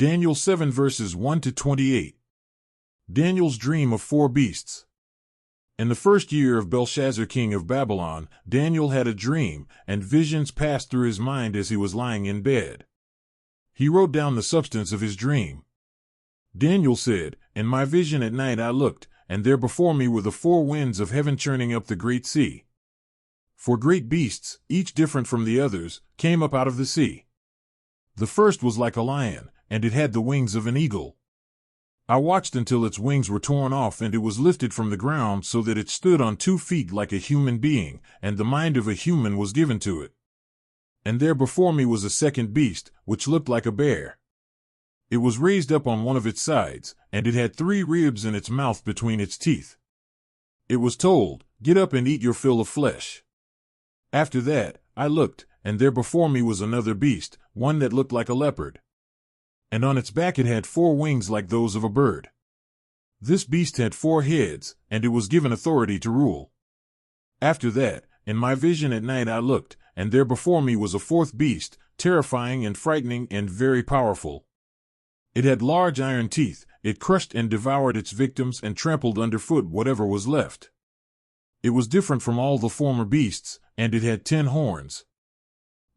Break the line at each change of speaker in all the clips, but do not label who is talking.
Daniel 7 verses 1 to 28. Daniel's dream of four beasts. In the first year of Belshazzar king of Babylon, Daniel had a dream, and visions passed through his mind as he was lying in bed. He wrote down the substance of his dream. Daniel said, "In my vision at night I looked, and there before me were the four winds of heaven churning up the great sea. Four great beasts, each different from the others, came up out of the sea. The first was like a lion, and it had the wings of an eagle. I watched until its wings were torn off and it was lifted from the ground so that it stood on 2 feet like a human being, and the mind of a human was given to it. And there before me was a second beast, which looked like a bear. It was raised up on one of its sides, and it had 3 ribs in its mouth between its teeth. It was told, 'Get up and eat your fill of flesh.' After that, I looked, and there before me was another beast, one that looked like a leopard. And on its back it had 4 wings like those of a bird. This beast had 4 heads, and it was given authority to rule. After that, in my vision at night I looked, and there before me was a 4th beast, terrifying and frightening and very powerful. It had large iron teeth, it crushed and devoured its victims and trampled underfoot whatever was left. It was different from all the former beasts, and it had 10 horns.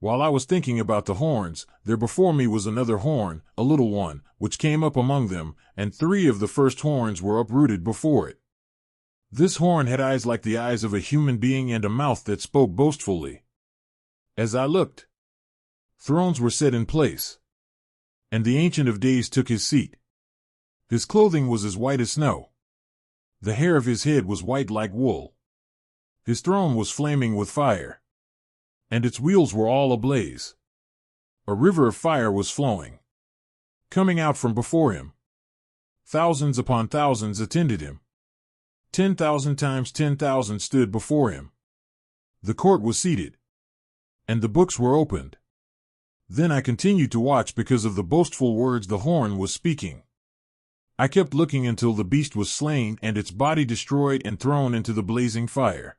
While I was thinking about the horns, there before me was another horn, a little one, which came up among them, and 3 of the first horns were uprooted before it. This horn had eyes like the eyes of a human being and a mouth that spoke boastfully. As I looked, thrones were set in place, and the Ancient of Days took his seat. His clothing was as white as snow. The hair of his head was white like wool. His throne was flaming with fire, and its wheels were all ablaze. A river of fire was flowing, coming out from before him. Thousands upon thousands attended him. 10,000 times 10,000 stood before him. The court was seated, and the books were opened. Then I continued to watch because of the boastful words the horn was speaking. I kept looking until the beast was slain and its body destroyed and thrown into the blazing fire.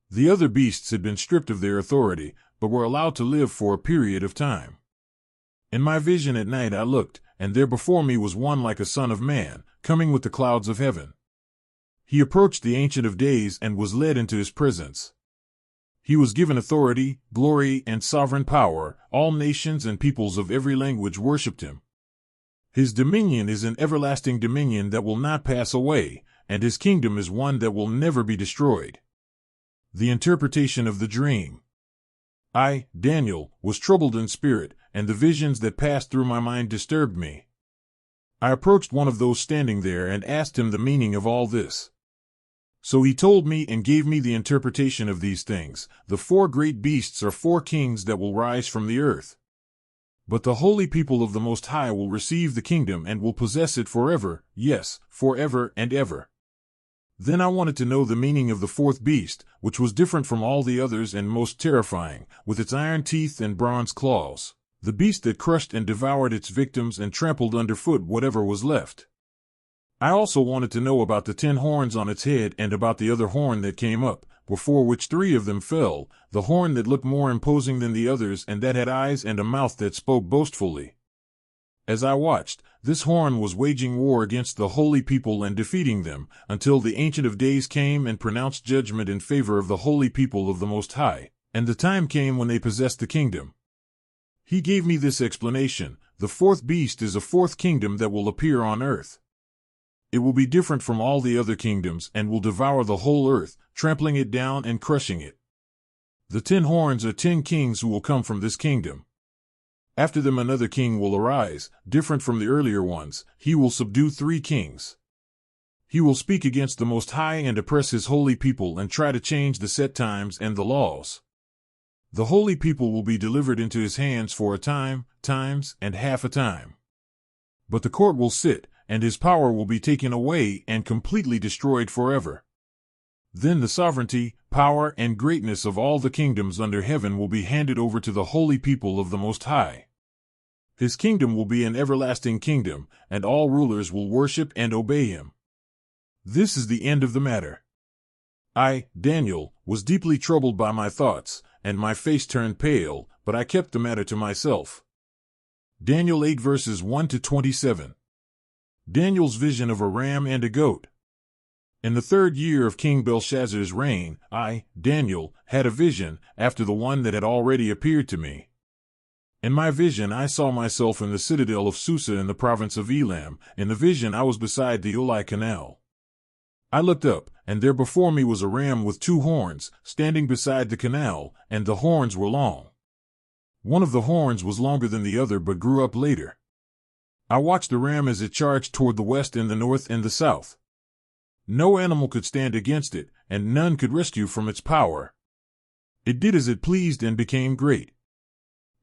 The other beasts had been stripped of their authority, but were allowed to live for a period of time. In my vision at night I looked, and there before me was one like a son of man, coming with the clouds of heaven. He approached the Ancient of Days and was led into his presence. He was given authority, glory, and sovereign power. All nations and peoples of every language worshipped him. His dominion is an everlasting dominion that will not pass away, and his kingdom is one that will never be destroyed. The interpretation of the dream. I, Daniel, was troubled in spirit, and the visions that passed through my mind disturbed me. I approached one of those standing there and asked him the meaning of all this. So he told me and gave me the interpretation of these things. The 4 great beasts are 4 kings that will rise from the earth. But the holy people of the Most High will receive the kingdom and will possess it forever, yes, forever and ever. Then I wanted to know the meaning of the 4th beast, which was different from all the others and most terrifying, with its iron teeth and bronze claws, the beast that crushed and devoured its victims and trampled underfoot whatever was left. I also wanted to know about the 10 horns on its head and about the other horn that came up, before which 3 of them fell, the horn that looked more imposing than the others and that had eyes and a mouth that spoke boastfully. As I watched, this horn was waging war against the holy people and defeating them, until the Ancient of Days came and pronounced judgment in favor of the holy people of the Most High, and the time came when they possessed the kingdom. He gave me this explanation: the 4th beast is a 4th kingdom that will appear on earth. It will be different from all the other kingdoms and will devour the whole earth, trampling it down and crushing it. The 10 horns are 10 kings who will come from this kingdom. After them another king will arise, different from the earlier ones. He will subdue 3 kings. He will speak against the Most High and oppress his holy people and try to change the set times and the laws. The holy people will be delivered into his hands for a time, times, and half a time. But the court will sit, and his power will be taken away and completely destroyed forever. Then the sovereignty, power, and greatness of all the kingdoms under heaven will be handed over to the holy people of the Most High. His kingdom will be an everlasting kingdom, and all rulers will worship and obey him. This is the end of the matter. I, Daniel, was deeply troubled by my thoughts, and my face turned pale, but I kept the matter to myself. Daniel 8 verses 1 to 27. Daniel's vision of a ram and a goat. In the 3rd year of King Belshazzar's reign, I, Daniel, had a vision, after the one that had already appeared to me. In my vision I saw myself in the citadel of Susa in the province of Elam. In the vision I was beside the Ulai Canal. I looked up, and there before me was a ram with 2 horns, standing beside the canal, and the horns were long. One of the horns was longer than the other but grew up later. I watched the ram as it charged toward the west and the north and the south. No animal could stand against it, and none could rescue from its power. It did as it pleased and became great.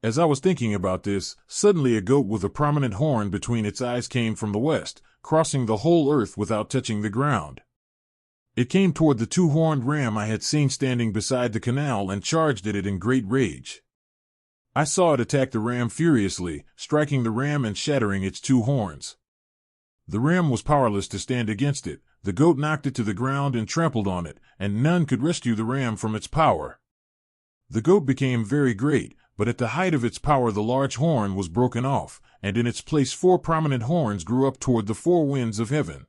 As I was thinking about this, suddenly a goat with a prominent horn between its eyes came from the west, crossing the whole earth without touching the ground. It came toward the 2-horned ram I had seen standing beside the canal and charged at it in great rage. I saw it attack the ram furiously, striking the ram and shattering its 2 horns. The ram was powerless to stand against it. The goat knocked it to the ground and trampled on it, and none could rescue the ram from its power. The goat became very great, but at the height of its power the large horn was broken off, and in its place 4 prominent horns grew up toward the 4 winds of heaven.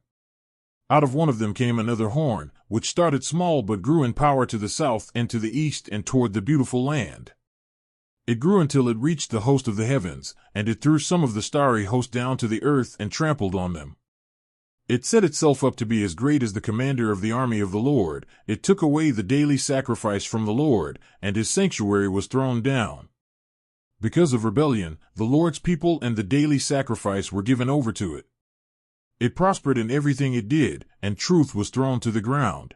Out of one of them came another horn, which started small but grew in power to the south and to the east and toward the beautiful land. It grew until it reached the host of the heavens, and it threw some of the starry host down to the earth and trampled on them. It set itself up to be as great as the commander of the army of the Lord. It took away the daily sacrifice from the Lord, and his sanctuary was thrown down. Because of rebellion, the Lord's people and the daily sacrifice were given over to it. It prospered in everything it did, and truth was thrown to the ground.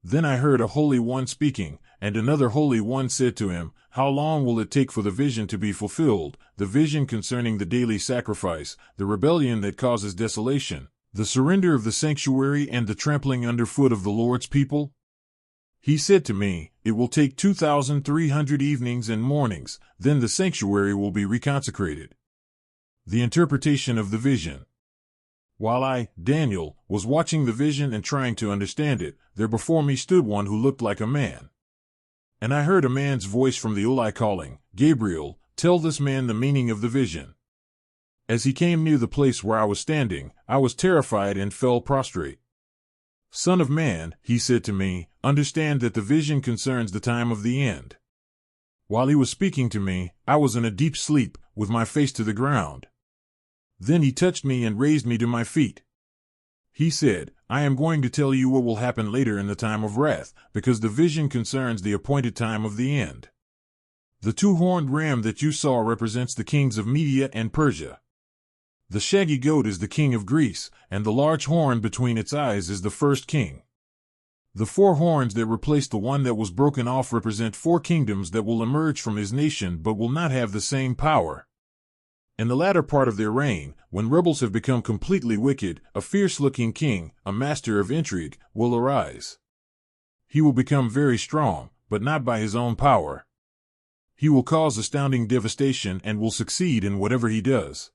Then I heard a Holy One speaking, and another Holy One said to him, "How long will it take for the vision to be fulfilled, the vision concerning the daily sacrifice, the rebellion that causes desolation, the surrender of the sanctuary and the trampling underfoot of the Lord's people?" He said to me, "It will take 2,300 evenings and mornings, then the sanctuary will be reconsecrated." The interpretation of the vision. While I, Daniel, was watching the vision and trying to understand it, there before me stood one who looked like a man. And I heard a man's voice from the Ulai calling, "Gabriel, tell this man the meaning of the vision." As he came near the place where I was standing, I was terrified and fell prostrate. "Son of man," he said to me, "understand that the vision concerns the time of the end." While he was speaking to me, I was in a deep sleep, with my face to the ground. Then he touched me and raised me to my feet. He said, "I am going to tell you what will happen later in the time of wrath, because the vision concerns the appointed time of the end. The 2-horned ram that you saw represents the kings of Media and Persia. The shaggy goat is the king of Greece, and the large horn between its eyes is the first king. The 4 horns that replace the one that was broken off represent 4 kingdoms that will emerge from his nation but will not have the same power. In the latter part of their reign, when rebels have become completely wicked, a fierce-looking king, a master of intrigue, will arise. He will become very strong, but not by his own power. He will cause astounding devastation and will succeed in whatever he does.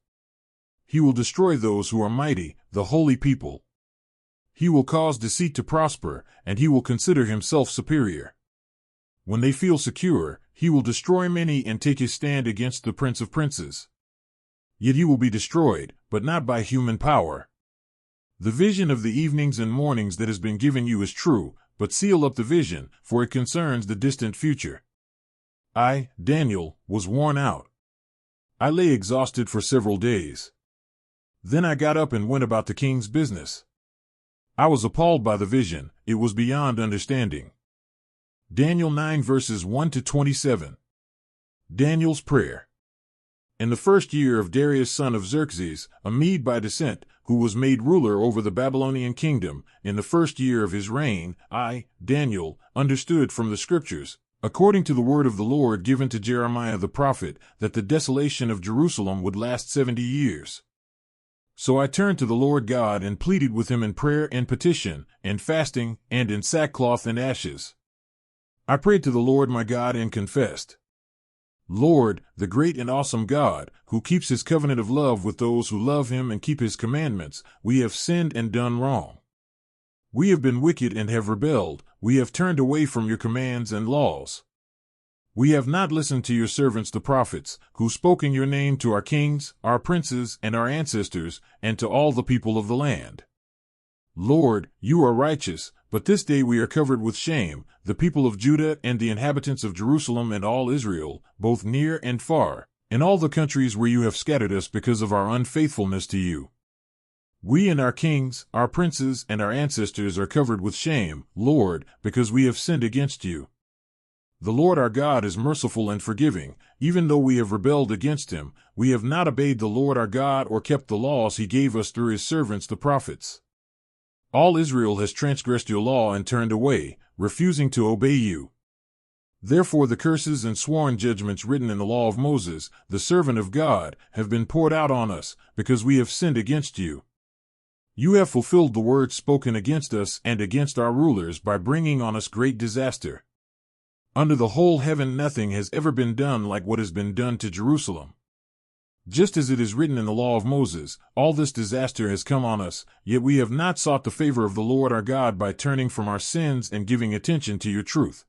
He will destroy those who are mighty, the holy people. He will cause deceit to prosper, and he will consider himself superior. When they feel secure, he will destroy many and take his stand against the Prince of Princes. Yet he will be destroyed, but not by human power. The vision of the evenings and mornings that has been given you is true, but seal up the vision, for it concerns the distant future." I, Daniel, was worn out. I lay exhausted for several days. Then I got up and went about the king's business. I was appalled by the vision, it was beyond understanding. Daniel 9 verses 1 to 27. Daniel's prayer. In the 1st year of Darius son of Xerxes, a Mede by descent, who was made ruler over the Babylonian kingdom, in the 1st year of his reign, I, Daniel, understood from the Scriptures, according to the word of the Lord given to Jeremiah the prophet, that the desolation of Jerusalem would last 70 years. So I turned to the Lord God and pleaded with him in prayer and petition, and fasting, and in sackcloth and ashes. I prayed to the Lord my God and confessed, "Lord, the great and awesome God, who keeps his covenant of love with those who love him and keep his commandments, we have sinned and done wrong. We have been wicked and have rebelled, we have turned away from your commands and laws. We have not listened to your servants the prophets, who spoke in your name to our kings, our princes, and our ancestors, and to all the people of the land. Lord, you are righteous, but this day we are covered with shame, the people of Judah and the inhabitants of Jerusalem and all Israel, both near and far, in all the countries where you have scattered us because of our unfaithfulness to you. We and our kings, our princes, and our ancestors are covered with shame, Lord, because we have sinned against you. The Lord our God is merciful and forgiving. Even though we have rebelled against him, we have not obeyed the Lord our God or kept the laws he gave us through his servants the prophets. All Israel has transgressed your law and turned away, refusing to obey you. Therefore the curses and sworn judgments written in the law of Moses, the servant of God, have been poured out on us, because we have sinned against you. You have fulfilled the words spoken against us and against our rulers by bringing on us great disaster. Under the whole heaven nothing has ever been done like what has been done to Jerusalem. Just as it is written in the law of Moses, all this disaster has come on us, yet we have not sought the favor of the Lord our God by turning from our sins and giving attention to your truth.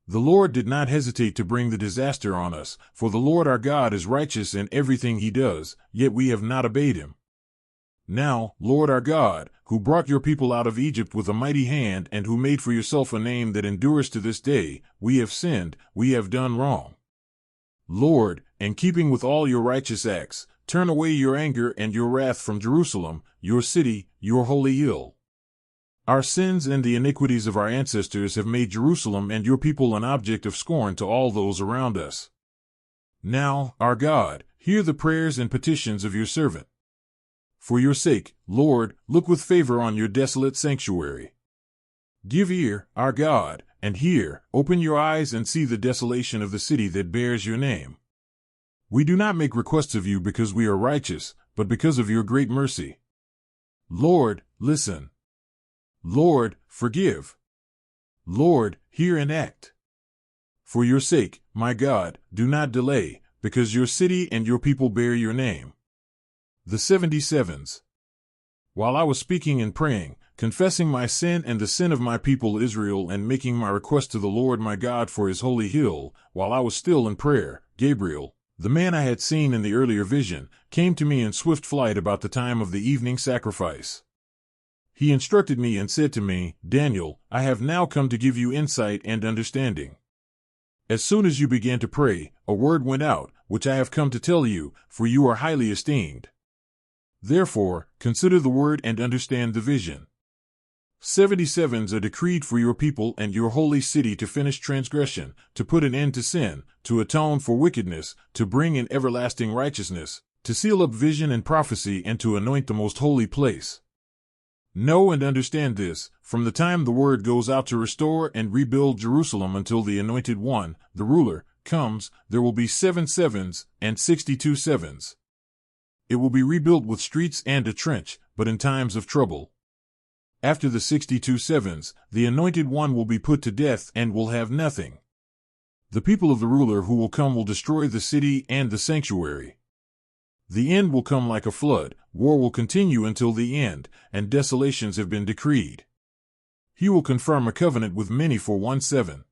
The Lord did not hesitate to bring the disaster on us, for the Lord our God is righteous in everything he does, yet we have not obeyed him. Now, Lord our God, who brought your people out of Egypt with a mighty hand and who made for yourself a name that endures to this day, we have sinned, we have done wrong. Lord, in keeping with all your righteous acts, turn away your anger and your wrath from Jerusalem, your city, your holy hill. Our sins and the iniquities of our ancestors have made Jerusalem and your people an object of scorn to all those around us. Now, our God, hear the prayers and petitions of your servant. For your sake, Lord, look with favor on your desolate sanctuary. Give ear, our God, and hear, open your eyes and see the desolation of the city that bears your name. We do not make requests of you because we are righteous, but because of your great mercy. Lord, listen. Lord, forgive. Lord, hear and act. For your sake, my God, do not delay, because your city and your people bear your name. The 77s. While I was speaking and praying, confessing my sin and the sin of my people Israel and making my request to the Lord my God for his holy hill, while I was still in prayer, Gabriel, the man I had seen in the earlier vision, came to me in swift flight about the time of the evening sacrifice. He instructed me and said to me, Daniel, I have now come to give you insight and understanding. As soon as you began to pray, a word went out, which I have come to tell you, for you are highly esteemed. Therefore, consider the word and understand the vision. 77s are decreed for your people and your holy city to finish transgression, to put an end to sin, to atone for wickedness, to bring in everlasting righteousness, to seal up vision and prophecy, and to anoint the most holy place. Know and understand this, from the time the word goes out to restore and rebuild Jerusalem until the Anointed One, the ruler, comes, there will be 7 sevens and 62 sevens. It will be rebuilt with streets and a trench, but in times of trouble. After the 62 sevens, the Anointed One will be put to death and will have nothing. The people of the ruler who will come will destroy the city and the sanctuary. The end will come like a flood, war will continue until the end, and desolations have been decreed. He will confirm a covenant with many for 1 7.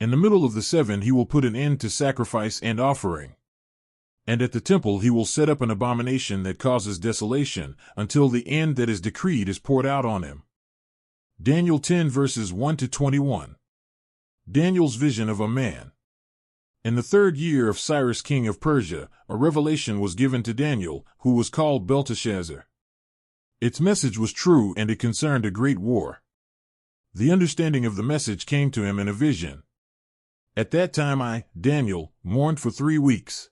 In the middle of the 7 he will put an end to sacrifice and offering. And at the temple he will set up an abomination that causes desolation, until the end that is decreed is poured out on him. Daniel 10 verses 1 to 21. Daniel's vision of a man. In the 3rd year of Cyrus king of Persia, a revelation was given to Daniel, who was called Belteshazzar. Its message was true and it concerned a great war. The understanding of the message came to him in a vision. At that time I, Daniel, mourned for 3 weeks.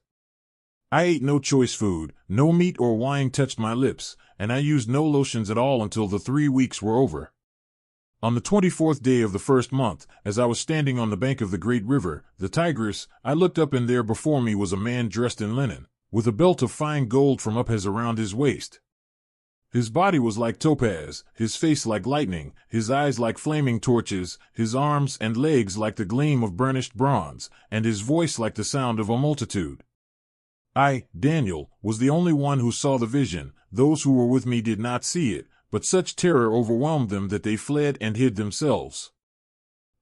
I ate no choice food, no meat or wine touched my lips, and I used no lotions at all until the 3 weeks were over. On the 24th day of the 1st month, as I was standing on the bank of the great river, the Tigris, I looked up, and there before me was a man dressed in linen, with a belt of fine gold from up his around his waist. His body was like topaz, his face like lightning, his eyes like flaming torches, his arms and legs like the gleam of burnished bronze, and his voice like the sound of a multitude. I, Daniel, was the only one who saw the vision. Those who were with me did not see it, but such terror overwhelmed them that they fled and hid themselves.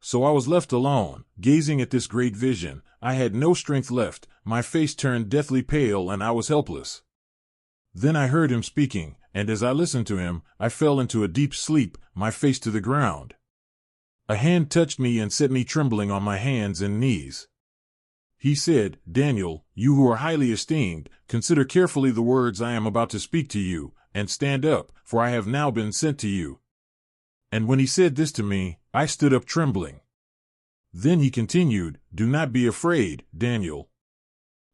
So I was left alone, gazing at this great vision. I had no strength left, my face turned deathly pale, and I was helpless. Then I heard him speaking, and as I listened to him, I fell into a deep sleep, my face to the ground. A hand touched me and set me trembling on my hands and knees. He said, "Daniel, you who are highly esteemed, consider carefully the words I am about to speak to you, and stand up, for I have now been sent to you." And when he said this to me, I stood up trembling. Then he continued, "Do not be afraid, Daniel.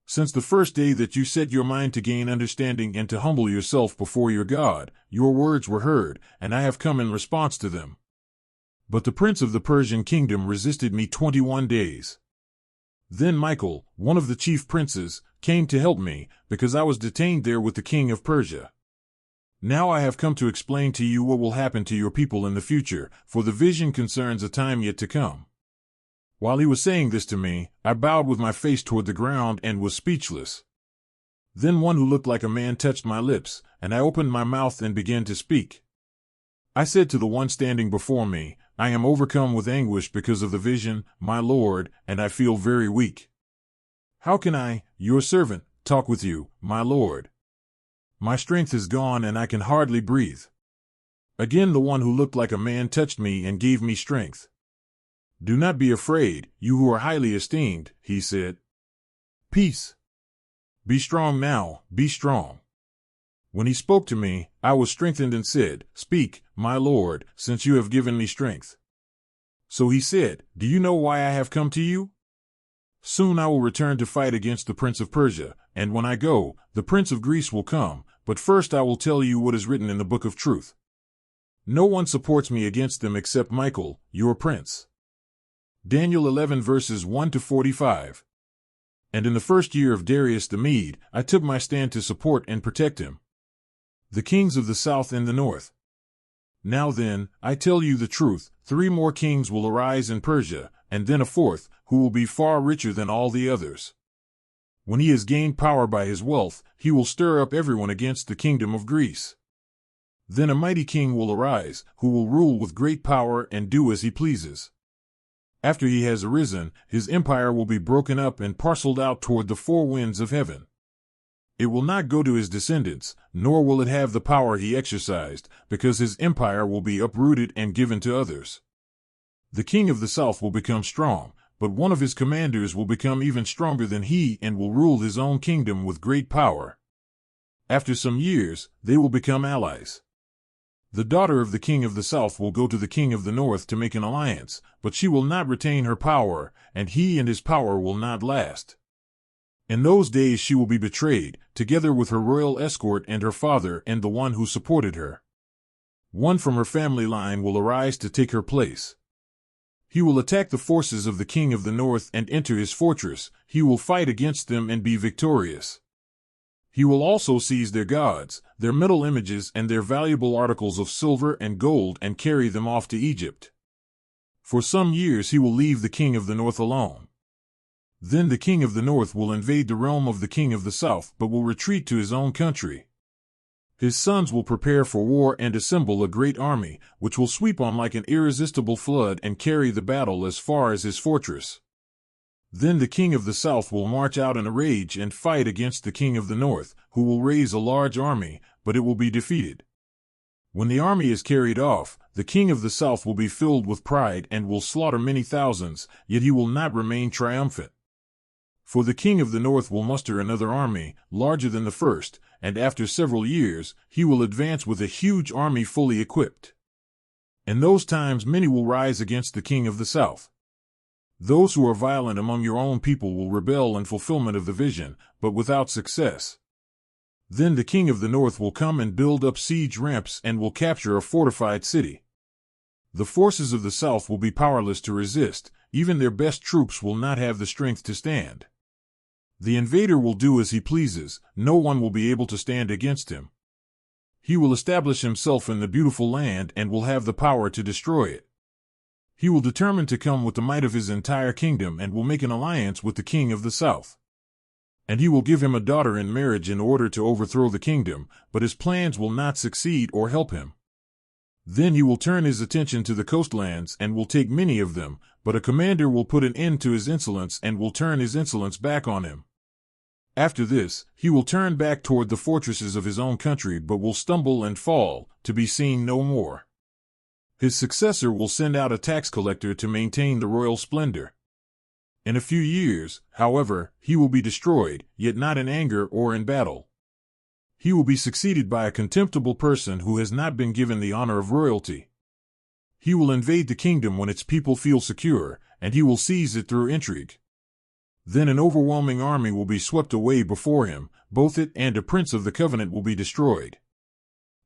Since the first day that you set your mind to gain understanding and to humble yourself before your God, your words were heard, and I have come in response to them. But the prince of the Persian kingdom resisted me 21 days. Then Michael, one of the chief princes, came to help me, because I was detained there with the king of Persia. Now I have come to explain to you what will happen to your people in the future, for the vision concerns a time yet to come." While he was saying this to me, I bowed with my face toward the ground and was speechless. Then one who looked like a man touched my lips, and I opened my mouth and began to speak. I said to the one standing before me, "I am overcome with anguish because of the vision, my Lord, and I feel very weak. How can I, your servant, talk with you, my Lord? My strength is gone and I can hardly breathe." Again the one who looked like a man touched me and gave me strength. "Do not be afraid, you who are highly esteemed," he said. "Peace. Be strong now, be strong." When he spoke to me, I was strengthened and said, "Speak, my Lord, since you have given me strength." So he said, "Do you know why I have come to you? Soon I will return to fight against the prince of Persia, and when I go, the prince of Greece will come, but first I will tell you what is written in the book of truth. No one supports me against them except Michael, your prince." Daniel 11 verses 1 to 45. And in the first year of Darius the Mede, I took my stand to support and protect him. The kings of the south and the north. Now then, I tell you the truth, 3 more kings will arise in Persia, and then a 4th, who will be far richer than all the others. When he has gained power by his wealth, he will stir up everyone against the kingdom of Greece. Then a mighty king will arise, who will rule with great power and do as he pleases. After he has arisen, his empire will be broken up and parceled out toward the 4 winds of heaven. It will not go to his descendants, nor will it have the power he exercised, because his empire will be uprooted and given to others. The king of the south will become strong, but one of his commanders will become even stronger than he and will rule his own kingdom with great power. After some years, they will become allies. The daughter of the king of the south will go to the king of the north to make an alliance, but she will not retain her power, and he and his power will not last. In those days she will be betrayed, together with her royal escort and her father and the one who supported her. One from her family line will arise to take her place. He will attack the forces of the king of the north and enter his fortress. He will fight against them and be victorious. He will also seize their gods, their metal images and their valuable articles of silver and gold and carry them off to Egypt. For some years he will leave the king of the north alone. Then the king of the north will invade the realm of the king of the south, but will retreat to his own country. His sons will prepare for war and assemble a great army, which will sweep on like an irresistible flood and carry the battle as far as his fortress. Then the king of the south will march out in a rage and fight against the king of the north, who will raise a large army, but it will be defeated. When the army is carried off, the king of the south will be filled with pride and will slaughter many thousands, yet he will not remain triumphant. For the king of the north will muster another army, larger than the first, and after several years, he will advance with a huge army fully equipped. In those times many will rise against the king of the south. Those who are violent among your own people will rebel in fulfillment of the vision, but without success. Then the king of the north will come and build up siege ramps and will capture a fortified city. The forces of the south will be powerless to resist, even their best troops will not have the strength to stand. The invader will do as he pleases, no one will be able to stand against him. He will establish himself in the beautiful land and will have the power to destroy it. He will determine to come with the might of his entire kingdom and will make an alliance with the king of the south. And he will give him a daughter in marriage in order to overthrow the kingdom, but his plans will not succeed or help him. Then he will turn his attention to the coastlands and will take many of them, but a commander will put an end to his insolence and will turn his insolence back on him. After this, he will turn back toward the fortresses of his own country but will stumble and fall, to be seen no more. His successor will send out a tax collector to maintain the royal splendor. In a few years, however, he will be destroyed, yet not in anger or in battle. He will be succeeded by a contemptible person who has not been given the honor of royalty. He will invade the kingdom when its people feel secure, and he will seize it through intrigue. Then an overwhelming army will be swept away before him, both it and a prince of the covenant will be destroyed.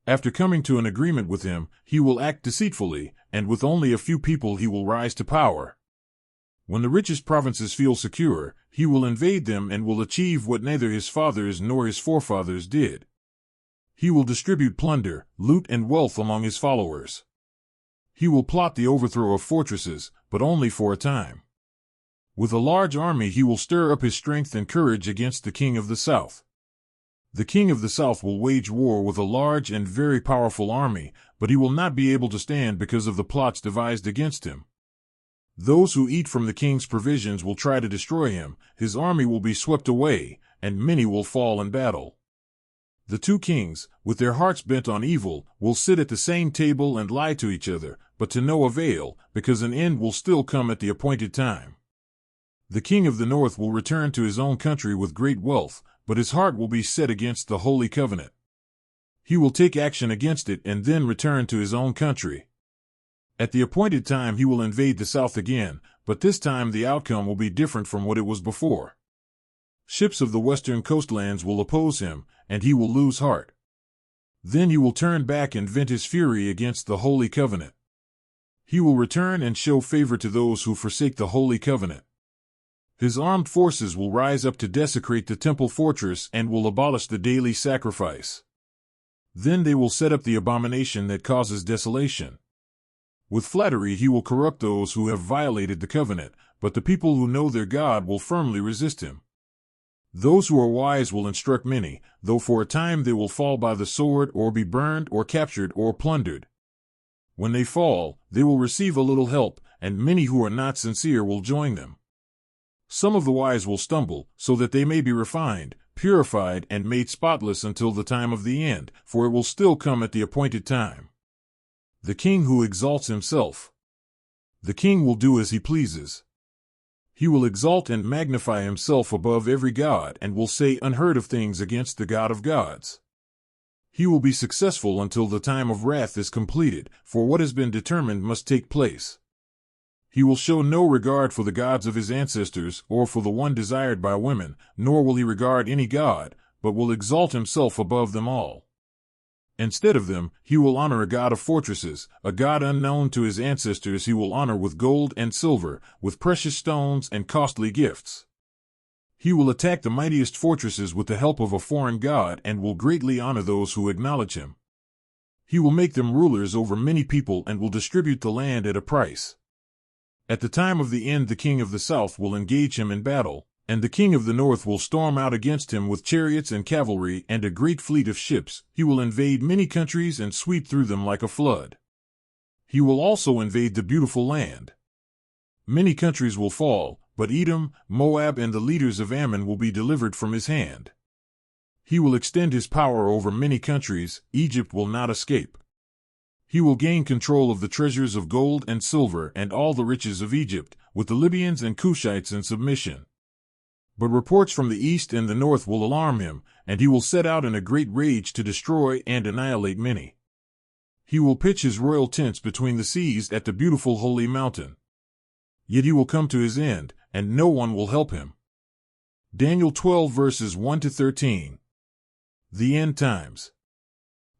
After coming to an agreement with him, he will act deceitfully, and with only a few people he will rise to power. When the richest provinces feel secure, he will invade them and will achieve what neither his fathers nor his forefathers did. He will distribute plunder, loot, and wealth among his followers. He will plot the overthrow of fortresses, but only for a time. With a large army he will stir up his strength and courage against the king of the south. The king of the south will wage war with a large and very powerful army, but he will not be able to stand because of the plots devised against him. Those who eat from the king's provisions will try to destroy him, his army will be swept away, and many will fall in battle. The two kings, with their hearts bent on evil, will sit at the same table and lie to each other, but to no avail, because an end will still come at the appointed time. The king of the north will return to his own country with great wealth, but his heart will be set against the holy covenant. He will take action against it and then return to his own country. At the appointed time he will invade the south again, but this time the outcome will be different from what it was before. Ships of the western coastlands will oppose him, and he will lose heart. Then he will turn back and vent his fury against the holy covenant. He will return and show favor to those who forsake the holy covenant. His armed forces will rise up to desecrate the temple fortress and will abolish the daily sacrifice. Then they will set up the abomination that causes desolation. With flattery he will corrupt those who have violated the covenant, but the people who know their God will firmly resist him. Those who are wise will instruct many, though for a time they will fall by the sword or be burned or captured or plundered. When they fall, they will receive a little help, and many who are not sincere will join them. Some of the wise will stumble, so that they may be refined, purified, and made spotless until the time of the end, for it will still come at the appointed time. The king who exalts himself. The king will do as he pleases. He will exalt and magnify himself above every god and will say unheard of things against the God of gods. He will be successful until the time of wrath is completed, for what has been determined must take place. He will show no regard for the gods of his ancestors or for the one desired by women, nor will he regard any god, but will exalt himself above them all. Instead of them, he will honor a god of fortresses, a god unknown to his ancestors he will honor with gold and silver, with precious stones and costly gifts. He will attack the mightiest fortresses with the help of a foreign god and will greatly honor those who acknowledge him. He will make them rulers over many people and will distribute the land at a price. At the time of the end the king of the south will engage him in battle, and the king of the north will storm out against him with chariots and cavalry and a great fleet of ships. He will invade many countries and sweep through them like a flood. He will also invade the beautiful land. Many countries will fall, but Edom, Moab, and the leaders of Ammon will be delivered from his hand. He will extend his power over many countries. Egypt will not escape. He will gain control of the treasures of gold and silver and all the riches of Egypt, with the Libyans and Cushites in submission. But reports from the east and the north will alarm him, and he will set out in a great rage to destroy and annihilate many. He will pitch his royal tents between the seas at the beautiful holy mountain. Yet he will come to his end, and no one will help him. Daniel 12 verses 1-13. The End Times.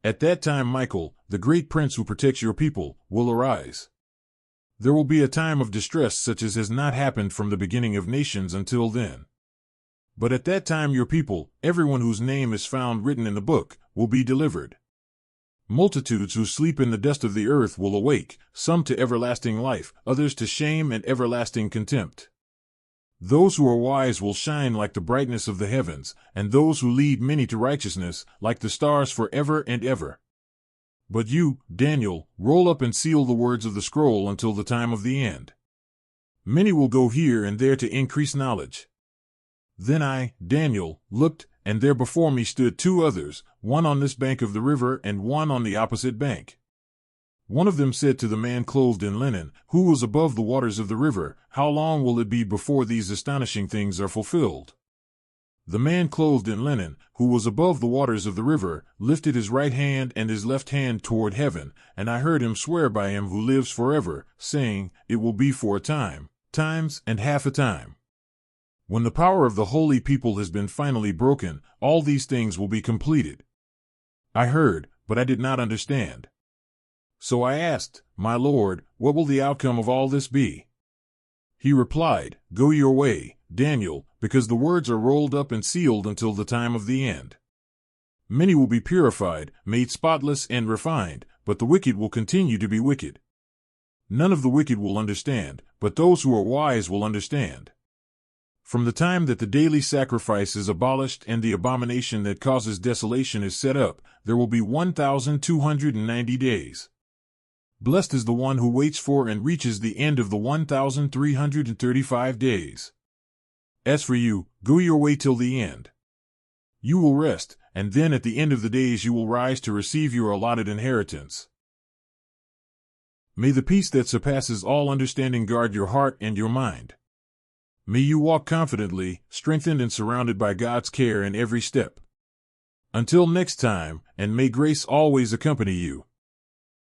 At that time Michael, the great prince who protects your people, will arise. There will be a time of distress such as has not happened from the beginning of nations until then. But at that time your people, everyone whose name is found written in the book, will be delivered. Multitudes who sleep in the dust of the earth will awake, some to everlasting life, others to shame and everlasting contempt. Those who are wise will shine like the brightness of the heavens, and those who lead many to righteousness, like the stars forever and ever. But you, Daniel, roll up and seal the words of the scroll until the time of the end. Many will go here and there to increase knowledge. Then I, Daniel, looked, and there before me stood two others, one on this bank of the river and one on the opposite bank. One of them said to the man clothed in linen, who was above the waters of the river, "How long will it be before these astonishing things are fulfilled?" The man clothed in linen, who was above the waters of the river, lifted his right hand and his left hand toward heaven, and I heard him swear by him who lives forever, saying, "It will be for a time, times and half a time. When the power of the holy people has been finally broken, all these things will be completed." I heard, but I did not understand. So I asked, "My Lord, what will the outcome of all this be?" He replied, "Go your way, Daniel, because the words are rolled up and sealed until the time of the end. Many will be purified, made spotless and refined, but the wicked will continue to be wicked. None of the wicked will understand, but those who are wise will understand. From the time that the daily sacrifice is abolished and the abomination that causes desolation is set up, there will be 1,290 days. Blessed is the one who waits for and reaches the end of the 1,335 days. As for you, go your way till the end. You will rest, and then at the end of the days you will rise to receive your allotted inheritance. May the peace that surpasses all understanding guard your heart and your mind. May you walk confidently, strengthened and surrounded by God's care in every step. Until next time, and may grace always accompany you.